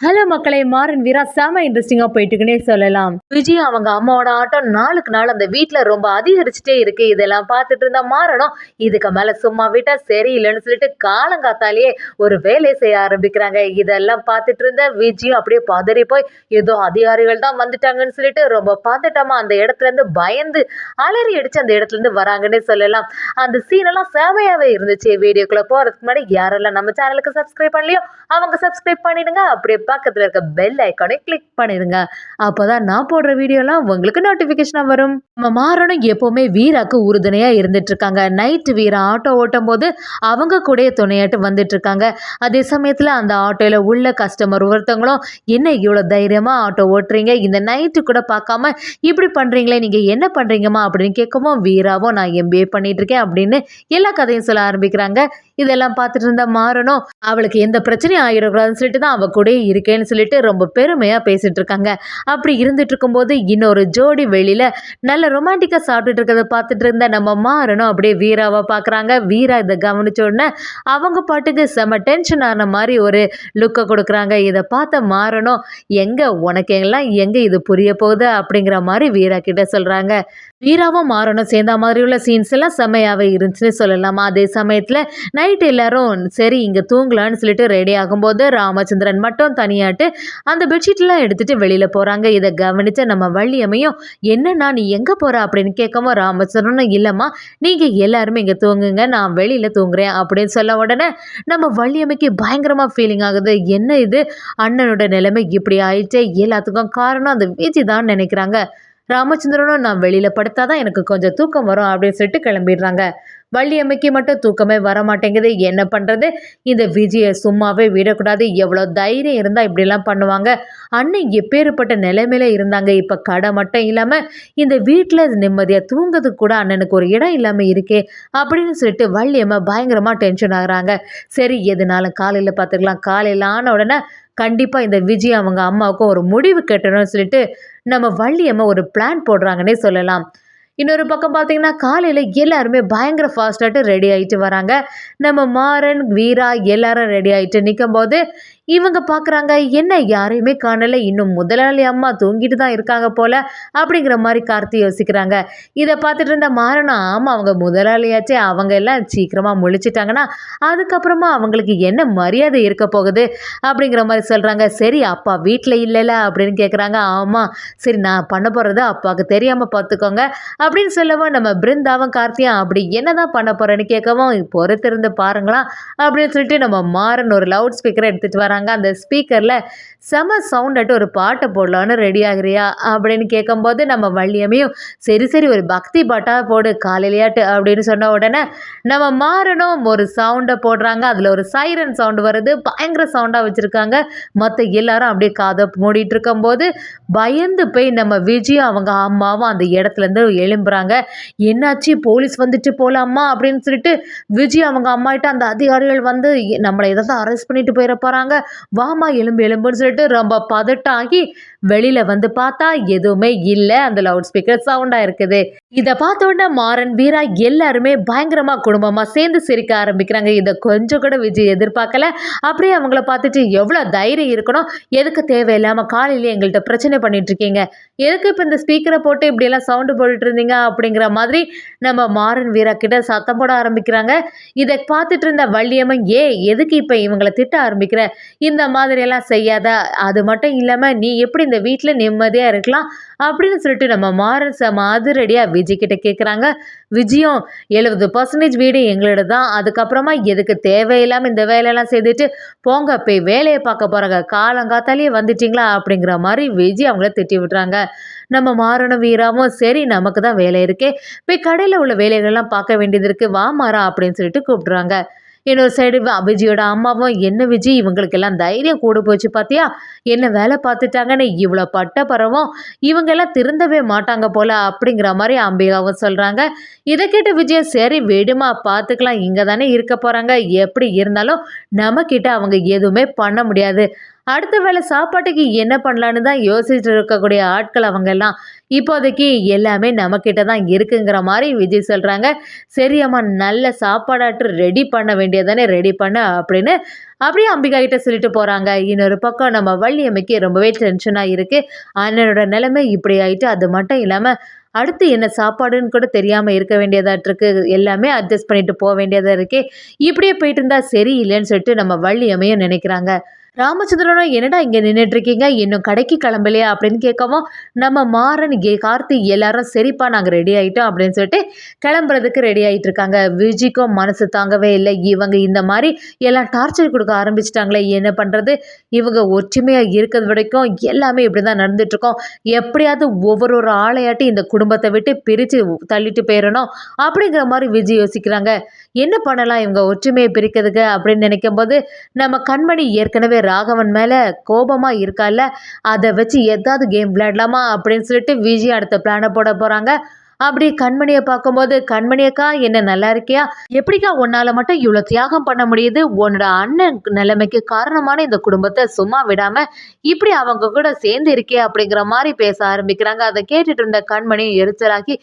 Hello மக்களே, மாறன் வீரா செம இன்ட்ரெஸ்டிங்கா போயிட்டுக்குன்னே சொல்லலாம். விஜய் அவங்க அம்மாவோட ஆட்டம் நாளுக்கு நாள் அந்த வீட்ல ரொம்ப அதிகரிச்சுட்டே இருக்கு. இதெல்லாம் பார்த்துட்டு இருந்தா மாறணும் இதுக்கு மேல சும்மா விட்டா சரியில்லைன்னு சொல்லிட்டு காலங்காத்தாலேயே ஒரு வேலையை செய்ய ஆரம்பிக்கிறாங்க. இதெல்லாம் பார்த்துட்டு இருந்த விஜயும் அப்படியே பதறி போய் ஏதோ அதிகாரிகள் தான் வந்துட்டாங்கன்னு சொல்லிட்டு ரொம்ப பதட்டமா அந்த இடத்துல இருந்து பயந்து அலறி அடிச்சு அந்த இடத்துல இருந்து வராங்கன்னே சொல்லலாம். அந்த சீன் எல்லாம் செமையாவே இருந்துச்சு. வீடியோக்குள்ள போறதுக்கு முன்னாடி யாரெல்லாம் நம்ம சேனலுக்கு சப்ஸ்கிரைப் பண்ணலையோ அவங்க சப்ஸ்கிரைப் பண்ணிடுங்க. அப்படியே பக்கத்துல இருக்க பெல் ஐக்கானை கிளிக் பண்ணிடுங்க. அப்பதான் நான் போடுற வீடியோலாம் உங்களுக்கு நோட்டிபிகேஷனா வரும். நம்ம மாறனும் எப்பவுமே வீராக்கு உறுதுணையா இருந்துட்டு இருக்காங்க. நைட் வீரா ஆட்டோ ஓட்டும் போது அவங்க கூட துணையாட்டு வந்துட்டு இருக்காங்க. அதே சமயத்துல அந்த ஆட்டோல உள்ள கஸ்டமர் ஒருத்தவங்களும் என்ன இவ்வளவு தைரியமா ஆட்டோ ஓட்டுறீங்க, இந்த நைட்டு கூட பார்க்காம இப்படி பண்றீங்களே, நீங்க என்ன பண்றீங்கம்மா அப்படின்னு கேட்கவும் வீராவும் நான் எம்பிஏ பண்ணிட்டு இருக்கேன் அப்படின்னு எல்லா கதையும் சொல்ல ஆரம்பிக்கிறாங்க. இதெல்லாம் பார்த்துட்டு இருந்த மாறனும் அவளுக்கு எந்த பிரச்சனையும் ஆகிடக்கூடாதுன்னு சொல்லிட்டு தான் அவ கூட இருக்கேன்னு சொல்லிட்டு ரொம்ப பெருமையா பேசிட்டு இருக்காங்க. அப்படி இருந்துட்டு இருக்கும்போது இன்னொரு ஜோடி வெளியில நல்ல ரொமான்டிக்கா சாப்பிட்டுட்டு இருக்கிறத பார்த்துட்டு இருந்த நம்ம மாறனும் அப்படியே வீராவை பார்க்குறாங்க. வீரா இதை கவனிச்ச உடனே அவங்க பாட்டுக்கு செம டென்ஷன் ஆன மாதிரி ஒரு லுக்கை கொடுக்குறாங்க. இதை பார்த்த மாறனும் எங்க உனக்கு எல்லாம் எங்க இது புரிய போகுது அப்படிங்கிற மாதிரி வீரா கிட்ட சொல்றாங்க. வீராவும் மாறனும் சேர்ந்த மாதிரி உள்ள சீன்ஸ் எல்லாம் செம்மையாவே இருந்துச்சுன்னு சொல்லலாமா. அதே சமயத்துல நைட் எல்லாரும் சரி இங்க தூங்கலான்னு சொல்லிட்டு ரெடி ஆகும்போது ராமச்சந்திரன் மட்டும் தனியாட்டு அந்த பெட்ஷீட்லாம் எடுத்துட்டு வெளியில போறாங்க. இதை கவனிச்ச நம்ம வள்ளியம்மையும் என்னன்னா நீ எங்க போற அப்படின்னு கேட்கவும் ராமச்சந்திரனும் இல்லம்மா நீங்க எல்லாருமே இங்க தூங்குங்க, நான் வெளியில தூங்குறேன் அப்படின்னு சொல்ல உடனே நம்ம வள்ளியம்மைக்கு பயங்கரமா ஃபீலிங் ஆகுது. என்ன இது அண்ணனோட நிலைமை இப்படி ஆயிடுச்சே, எல்லாத்துக்கும் காரணம் அந்த விஜி தான் நினைக்கிறாங்க. ராமச்சந்திரனும் நான் வெளியில படுத்தாதான் எனக்கு கொஞ்சம் தூக்கம் வரும் அப்படின்னு சொல்லிட்டு கிளம்பிடுறாங்க. வள்ளியம்மைக்கு மட்டும் தூக்கமே வர மாட்டேங்குது. என்ன பண்றது, இந்த விஜயை சும்மாவே விடக்கூடாது, எவ்வளோ தைரியம் இருந்தா இப்படிலாம் பண்ணுவாங்க. அண்ணன் எப்பேற்பட்ட நிலைமையில இருந்தாங்க, இப்ப கடை மட்டும் இல்லாம இந்த வீட்டுல நிம்மதியா தூங்குறதுக்கு கூட அண்ணனுக்கு ஒரு இடம் இல்லாம இருக்கே அப்படின்னு சொல்லிட்டு வள்ளியம்மை பயங்கரமா டென்ஷன் ஆகுறாங்க. சரி எதுனாலும் காலையில பார்த்துக்கலாம், காலையில ஆன உடனே கண்டிப்பா இந்த விஜய் அவங்க அம்மாவுக்கும் ஒரு முடிவு கட்டணும்னு சொல்லிட்டு நம்ம வள்ளியம்மை ஒரு பிளான் போடுறாங்கன்னே சொல்லலாம். இன்னொரு பக்கம் பார்த்தீங்கன்னா காலையில் எல்லாருமே பயங்கர ஃபாஸ்ட்டாட்டு ரெடி ஆகிட்டு வராங்க. நம்ம மாறன் வீரா எல்லாரும் ரெடி ஆகிட்டு நிற்கும் போது இவங்க பார்க்குறாங்க என்ன யாரையுமே காணலை, இன்னும் முதலாளி அம்மா தூங்கிட்டு தான் இருக்காங்க போல அப்படிங்கிற மாதிரி கார்த்தி யோசிக்கிறாங்க. இதை பார்த்துட்டு இருந்த மாறனும் ஆமாம் அவங்க முதலாளியாச்சே, அவங்க எல்லாம் சீக்கிரமாக முழிச்சிட்டாங்கன்னா அதுக்கப்புறமா அவங்களுக்கு என்ன மரியாதை இருக்க போகுது அப்படிங்கிற மாதிரி சொல்கிறாங்க. சரி அப்பா வீட்டில் இல்லைல்ல அப்படின்னு கேட்குறாங்க. ஆமாம் சரி நான் பண்ண போகிறத அப்பாவுக்கு தெரியாமல் பார்த்துக்கோங்க அப்படின்னு சொல்லவும் நம்ம பிருந்தாவும் கார்த்தியா அப்படி என்னதான் பண்ண போறேன்னு கேட்கவும் பொறுத்திருந்து பாருங்களா அப்படின்னு சொல்லிட்டு நம்ம மாறன் ஒரு லவுட் ஸ்பீக்கரை எடுத்துட்டு வராங்க. அந்த ஸ்பீக்கர்ல செம சவுண்டாட்டு ஒரு பாட்டை போடலான்னு ரெடி ஆகுறியா அப்படின்னு கேட்கும்போது நம்ம வள்ளியம்மையும் சரி சரி ஒரு பக்தி பாட்டா போடு காலையிலையாட்டு அப்படின்னு சொன்ன உடனே நம்ம மாறனும் ஒரு சவுண்டை போடுறாங்க. அதில் ஒரு சைரன் சவுண்டு வருது, பயங்கர சவுண்டாக வச்சுருக்காங்க. மற்ற எல்லாரும் அப்படியே காதை மூடிட்டு இருக்கும்போது பயந்து போய் நம்ம விஜயும் அவங்க அம்மாவும் அந்த இடத்துலேருந்து எழும்புறாங்க. என்னாச்சு போலீஸ் வந்துட்டு போகலாமா அப்படின்னு சொல்லிட்டு விஜய் அவங்க அம்மாகிட்ட அந்த அதிகாரிகள் வந்து நம்மளை இதை தான் அரெஸ்ட் பண்ணிட்டு போயிட போகிறாங்க, வாமா எலும்பு எலும்புன்னு சொல்லிட்டு ரொம்ப பதட்டாகி வெளியில வந்து பார்த்தா எதுவுமே இல்லை, அந்த லவுட் ஸ்பீக்கர் சவுண்டாக இருக்குது. இதை பார்த்த உடனே மாறன் வீரா எல்லாருமே பயங்கரமா குடும்பமா சேர்ந்து சிரிக்க ஆரம்பிக்கிறாங்க. இதை கொஞ்சம் கூட விஜய் எதிர்பார்க்கல. அப்படியே அவங்கள பார்த்துட்டு எவ்வளோ தைரியம் இருக்கணும், எதுக்கு தேவையில்லாமல் காலையிலேயே எங்கள்கிட்ட பிரச்சனை பண்ணிட்டு இருக்கீங்க, எதுக்கு இப்போ இந்த ஸ்பீக்கரை போட்டு இப்படியெல்லாம் சவுண்டு போட்டுட்டு இருந்தீங்க அப்படிங்கிற மாதிரி நம்ம மாறன் வீரா கிட்ட சத்தம் போட ஆரம்பிக்கிறாங்க. இதை பார்த்துட்டு இருந்த வள்ளியம்மை எதுக்கு இப்போ இவங்களை திட்ட ஆரம்பிக்கிற, இந்த மாதிரியெல்லாம் செய்யாத, அது மட்டும் இல்லாமல் நீ எப்படி இந்த வீட்டில் நிம்மதியாக இருக்கலாம் அப்படின்னு சொல்லிட்டு நம்ம மாறன் அதிரடியாக விஜய் கிட்ட கேட்குறாங்க. விஜயம் 70% வீடு எங்களோட தான், அதுக்கப்புறமா எதுக்கு தேவையில்லாமல் இந்த வேலையெல்லாம் செய்துட்டு போங்க போய் வேலையை பார்க்க போகிறாங்க, காலங்காத்தாலேயே வந்துட்டிங்களா அப்படிங்கிற மாதிரி விஜய் அவங்கள திட்டி விட்டுறாங்க. நம்ம மாறனும் வீராவும் சரி நமக்கு தான் வேலை இருக்கே, போய் கடையில் உள்ள வேலைகள்லாம் பார்க்க வேண்டியது இருக்குது, வா மாறா அப்படின்னு சொல்லிட்டு கூப்பிடுறாங்க. இன்னொரு சைடு விஜயோட அம்மாவும் என்ன விஜய் இவங்களுக்கெல்லாம் தைரியம் கூட போச்சு பார்த்தியா, என்ன வேலை பார்த்துட்டாங்கன்னு இவ்வளோ பட்ட பரவும் இவங்கெல்லாம் திருந்தவே மாட்டாங்க போல அப்படிங்கிற மாதிரி அம்பிகாவும் சொல்கிறாங்க. இதை கேட்ட விஜய் சரி விடுமா பார்த்துக்கலாம், இங்கே தானே இருக்க போகிறாங்க, எப்படி இருந்தாலும் நம்மக்கிட்ட அவங்க எதுவுமே பண்ண முடியாது, அடுத்த வேளை சாப்பாட்டுக்கு என்ன பண்ணலான்னு தான் யோசிச்சுட்டு இருக்கக்கூடிய ஆட்கள் அவங்கெல்லாம். இப்போதைக்கு எல்லாமே நம்மகிட்ட தான் இருக்குங்கிற மாரி விஜய் சொல்றாங்க. "சரி அம்மா, நல்ல சாப்பாடாட்டும் ரெடி பண்ண வேண்டியது தானே, ரெடி பண்ணு" அப்படின்னு அப்படியே அம்பிகா கிட்ட சொல்லிட்டு போறாங்க. இன்னொரு பக்கம் நம்ம வள்ளியம்மைக்கு ரொம்பவே டென்ஷனா இருக்கு. அண்ணனோட நிலைமை இப்படி ஆயிட்டு, அது மட்டும் இல்லாம அடுத்து என்ன சாப்பாடுன்னு கூட தெரியாம இருக்க வேண்டியதாட்ருக்கு. எல்லாமே அட்ஜஸ்ட் பண்ணிட்டு போ வேண்டியதா இருக்கே. இப்படியே போயிட்டு இருந்தா சரியில்லைன்னு சொல்லிட்டு நம்ம வள்ளியம்மையும் நினைக்கிறாங்க. ராமச்சந்திரனும், "என்னடா இங்க நின்னுட்டு இருக்கீங்க? இன்னும் கடைக்கு கிளம்பலையா?" அப்படின்னு கேட்கவும், நம்ம மாறன், கார்த்தி எல்லாரும், "சரிப்பா நாங்க ரெடி ஆயிட்டோம்" அப்படின்னு சொல்லிட்டு கிளம்புறதுக்கு ரெடி ஆயிட்டு இருக்காங்க. விஜிக்கும் மனசு தாங்கவே இல்லை. இவங்க இந்த மாதிரி எல்லாம் டார்ச்சர் கொடுக்க ஆரம்பிச்சிட்டாங்களே, என்ன பண்றது? இவங்க ஒற்றுமையா இருக்கிறது வரைக்கும் எல்லாமே இப்படிதான் நடந்துட்டு இருக்கோம். எப்படியாவது ஒவ்வொரு ஒரு ஆளையாட்டி இந்த குடும்பத்தை விட்டு பிரிச்சு தள்ளிட்டு போயிடணும் அப்படிங்கிற மாதிரி விஜய் யோசிக்கிறாங்க. என்ன பண்ணலாம் இவங்க ஒற்றுமையை பிரிக்கிறதுக்கு அப்படின்னு நினைக்கும்போது, நம்ம கண்மணி ஏற்கனவே ராகவன் மேல கோபமா இருக்கால்ல, அத வச்சு ஏதாவது கேம் விளையாடலாமா அப்படின்னு சொல்லிட்டு விஜய் அடுத்த பிளான போட போறாங்க. அப்படி கண்மணிய பார்க்கும்போது, "கண்மணி அக்கா, என்ன நல்லா இருக்கியா? எப்படிக்கா உன்னால மட்டும் இவ்வளோ தியாகம் பண்ண முடியுது? உன்னோட அண்ணன் நிலைமைக்கு காரணமான இந்த குடும்பத்த சும்மா விடாம இப்படி அவங்க கூட சேர்ந்து இருக்கியே" அப்படிங்கிற மாரி பேச ஆரம்பிக்கிறாங்க. அத கேட்டுட்டு இருந்த கண்மணி எரிச்சலாகி,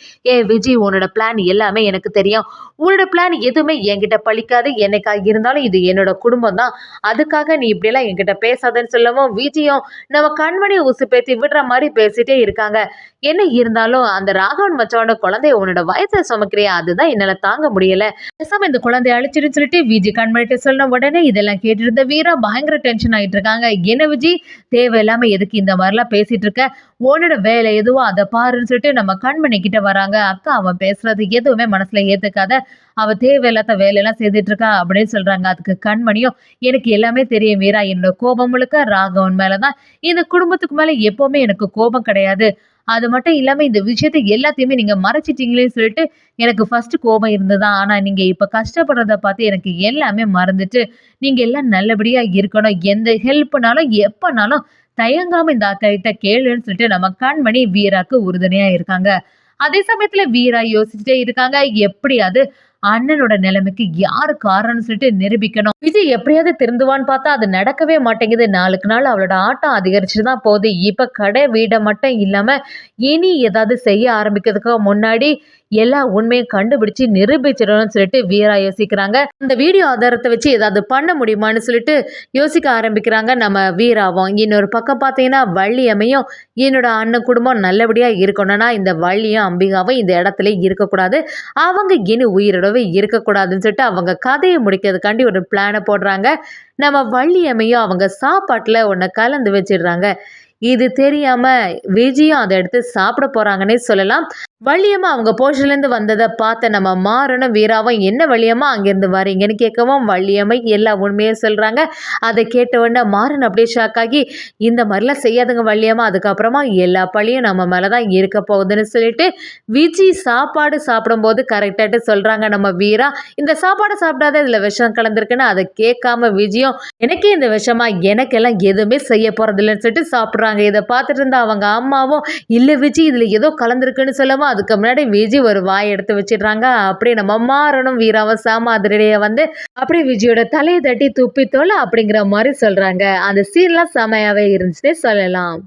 விஜய், உன்னோட பிளான் எல்லாமே எனக்கு தெரியும். உன்னோட பிளான் எதுவுமே என்கிட்ட பலிக்காது. என்னைக்கா இருந்தாலும் இது என்னோட குடும்பம் தான். அதுக்காக நீ இப்படியெல்லாம் என்கிட்ட பேசாதன்னு" சொல்லவும், விஜயும் நம்ம கண்மணிய உசுப்பேத்தி விடுற மாரி பேசிட்டே இருக்காங்க. என்ன இருந்தாலும் அந்த ராகவன் மச்சானோட குழந்தைய உன்னோட வயசுல சுமக்கிறியா, அதுதான் என்னால தாங்க முடியல. பேசாம இந்த குழந்தைய அழிச்சிடுன்னு சொல்லிட்டு விஜய் கண்மணிட்ட சொன்ன உடனே இதெல்லாம் கேட்டுட்டு இருந்த வீரா பயங்கர டென்ஷன் ஆயிட்டு இருக்காங்க. "என்ன விஜய், தேவையில்லாம எதுக்கு இந்த மாதிரிலாம் பேசிட்டு இருக்க? உன்னோட வேலை எதுவோ அதை பாருன்னு" சொல்லிட்டு நம்ம கண்மணி கிட்ட வராங்க. "அக்கா, அவன் பேசுறது எதுவுமே மனசுல ஏத்துக்காத. அவ தேவையில்லாத வேலையெல்லாம் செய்துட்டு இருக்கா" அப்படின்னு சொல்றாங்க. அதுக்கு கண்மணியும், "எனக்கு எல்லாமே தெரியும் வீரா. என்னோட கோபம் முழுக்க ராகவன் மேலதான். இந்த குடும்பத்துக்கு மேல எப்பவுமே எனக்கு கோபம் கிடையாது. அது மட்டும் இல்லாம இந்த விஷயத்த எல்லாத்தையுமே நீங்க மறைச்சிட்டீங்களேன்னு சொல்லிட்டு எனக்கு ஃபர்ஸ்ட் கோபம் இருந்ததா. ஆனா நீங்க இப்ப கஷ்டப்படுறத பார்த்து எனக்கு எல்லாமே மறந்துட்டு, நீங்க எல்லாம் நல்லபடியா இருக்கணும். எந்த ஹெல்ப்னாலும் எப்பனாலும் தயங்காம இந்த அக்கா கிட்ட கேளுன்னு" சொல்லிட்டு நம்ம கண்மணி வீராக்கு உறுதுணையா இருக்காங்க. அதே சமயத்துல வீரா யோசிச்சுட்டே இருக்காங்க, எப்படியாவது அண்ணனோட நிலைமைக்கு யாரு காரணம்னு சொல்லிட்டு நிரூபிக்கணும். விஜய் எப்படியாவது திருந்துவான்னு பார்த்தா அது நடக்கவே மாட்டேங்குது. நாளுக்கு நாள் அவளோட ஆட்டம் அதிகரிச்சுட்டு தான் போகுது. இப்ப கடை வீடை மட்டும் இல்லாம இனி ஏதாவது செய்ய ஆரம்பிக்கிறதுக்கு முன்னாடி எல்லா உண்மையும் கண்டுபிடிச்சு நிரூபிச்சிடணும்னு சொல்லிட்டு வீரா யோசிக்கிறாங்க. அந்த வீடியோ ஆதாரத்தை வச்சு ஏதாவது பண்ண முடியுமான்னு சொல்லிட்டு யோசிக்க ஆரம்பிக்கிறாங்க நம்ம வீராவும். இன்னொரு பக்கம் பார்த்தீங்கன்னா வள்ளியம்மையும், "என்னோட அண்ணன் குடும்பம் நல்லபடியா இருக்கணும்னா இந்த வள்ளியும் அம்பிகாவும் இந்த இடத்துல இருக்கக்கூடாது. அவங்க இனி உயிரோடவே இருக்கக்கூடாதுன்னு சொல்லிட்டு அவங்க கதையை முடிக்கிறதுக்காண்டி ஒரு பிளானை போடுறாங்க. நம்ம வள்ளியம்மையும் அவங்க சாப்பாட்டுல ஒன்றை கலந்து வச்சிடுறாங்க. இது தெரியாம விஜயும் அதை எடுத்து சாப்பிட போறாங்கன்னே சொல்லலாம். வள்ளியம்மா அவங்க போர்ஷன்லேருந்து வந்ததை பார்த்த நம்ம மாறனும் வீராவும், "என்ன வள்ளியம்மா அங்கேருந்து வரீங்கன்னு?" கேட்கவும், வள்ளியம்மை எல்லா உண்மையும் சொல்றாங்க. அதை கேட்ட உடனே மாறன் அப்படியே ஷாக் ஆகி, "இந்த மாதிரிலாம் செய்யாதுங்க வள்ளியம்மா, அதுக்கப்புறமா எல்லா பழியும் நம்ம மேலே தான் இருக்க போகுதுன்னு" சொல்லிட்டு விஜி சாப்பாடு சாப்பிடும்போது கரெக்டாட்டு சொல்றாங்க நம்ம வீரா, "இந்த சாப்பாடை சாப்பிடாத, இதில் விஷம் கலந்துருக்குன்னு." அதை கேட்காம விஜயும், "எனக்கே இந்த விஷமா, எனக்கெல்லாம் எதுவுமே செய்ய போறதில்லைன்னு" சொல்லிட்டு சாப்பிட்றாங்க. இதை பார்த்துட்டு இருந்த அவங்க அம்மாவும், "இல்லை விஜி, இதில் ஏதோ கலந்துருக்குன்னு" சொல்லவும் அதுக்கு முன்னாடி விஜய் ஒரு வாய் எடுத்து வச்சிடுறாங்க. அப்படியே நம்ம மாறனும் வீராவும் சாமாதிரியே வந்து அப்படியே விஜயோட தலையை தட்டி துப்பி தோல அப்படிங்கிற மாதிரி சொல்றாங்க. அந்த சீன்லாம் செமையாவே இருந்துச்சுன்னே சொல்லலாம்.